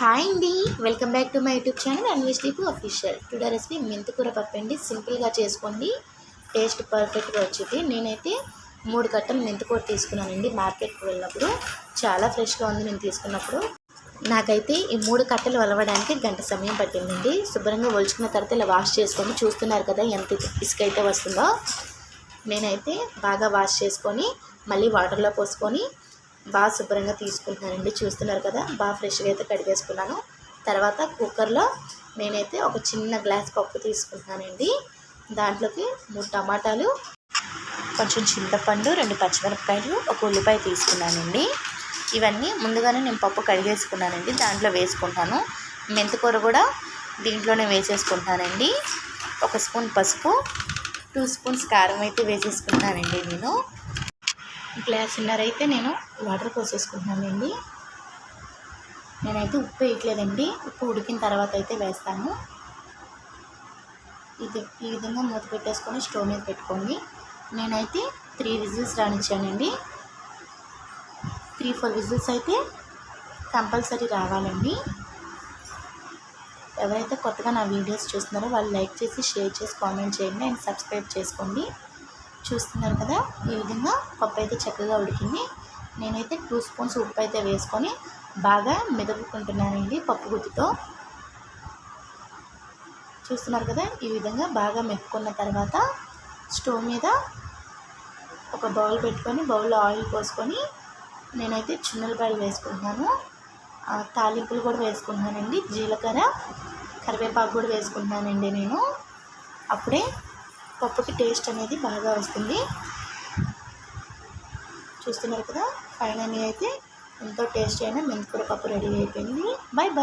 Hi అండి, welcome back to my YouTube channel Anvesh Deepu official. Today recipe మెంతికూర పప్పు అండి. సింపుల్గా చేసుకోండి, టేస్ట్ పర్ఫెక్ట్గా వచ్చింది. నేనైతే 3 కట్టలు మెంతికూర తీసుకున్నానండి. మార్కెట్కి వెళ్ళినప్పుడు చాలా ఫ్రెష్గా ఉంది. నేను తీసుకున్నప్పుడు నాకైతే ఈ 3 కట్టలు వలవడానికి గంట సమయం పట్టిందండి. శుభ్రంగా ఒలుచుకున్న తర్వాత ఇలా వాష్ చేసుకొని చూస్తున్నారు కదా ఎంత ఇసుక అయితే వస్తుందో. నేనైతే బాగా వాష్ చేసుకొని మళ్ళీ వాటర్లో పోసుకొని బాగా శుభ్రంగా తీసుకుంటున్నానండి. చూస్తున్నారు కదా, బాగా ఫ్రెష్గా అయితే కడిగేసుకున్నాను. తర్వాత కుక్కర్లో నేనైతే ఒక చిన్న గ్లాస్ పప్పు తీసుకుంటున్నానండి. దాంట్లోకి 3 టమాటాలు, కొంచెం చింతపండు, 2 పచ్చిమిరపకాయలు, 1 ఉల్లిపాయ తీసుకున్నానండి. ఇవన్నీ ముందుగానే నేను పప్పు కడిగేసుకున్నానండి. దాంట్లో వేసుకుంటాను. మెంతికూర కూడా దీంట్లోనే వేసేసుకుంటానండి. 1 స్పూన్ పసుపు, 2 స్పూన్స్ కారం అయితే వేసేసుకుంటానండి. నేను గ్లాసున్నర అయితే నేను వాటర్ పోసేసుకుంటున్నానండి. నేనైతే ఉప్పు వేయట్లేదండి. ఉప్పు ఉడికిన తర్వాత అయితే వేస్తాను. ఈ విధంగా మూత పెట్టేసుకొని స్టవ్ మీద పెట్టుకోండి. నేనైతే 3 విజిల్స్ రానిచ్చానండి. 3-4 విజిల్స్ అయితే కంపల్సరీ రావాలండి. ఎవరైతే కొత్తగా నా వీడియోస్ చూస్తున్నారో వాళ్ళు లైక్ చేసి, షేర్ చేసి, కామెంట్ చేయండి అండ్ సబ్స్క్రైబ్ చేసుకోండి. చూస్తున్నారు కదా, ఈ విధంగా పప్పు అయితే చక్కగా ఉడికింది. నేనైతే 2 స్పూన్స్ ఉప్పు అయితే వేసుకొని బాగా మెదుపుకుంటున్నానండి పప్పు గుత్తితో. చూస్తున్నారు కదా, ఈ విధంగా బాగా మెప్పుకున్న తర్వాత స్టవ్ మీద ఒక బౌల్ పెట్టుకొని బౌల్లో ఆయిల్ పోసుకొని నేనైతే చిన్నులపాయలు వేసుకుంటున్నాను. తాలింపులు కూడా వేసుకుంటున్నానండి. జీలకర్ర, కరివేపాకు కూడా వేసుకుంటున్నానండి నేను. అప్పుడే పప్పుకి టేస్ట్ అనేది బాగా వస్తుంది. చూస్తున్నారు కదా, ఫైనల్లీ అయితే ఎంతో టేస్టీ అయిన మెంతికూర పప్పు రెడీ అయిపోయింది. By by.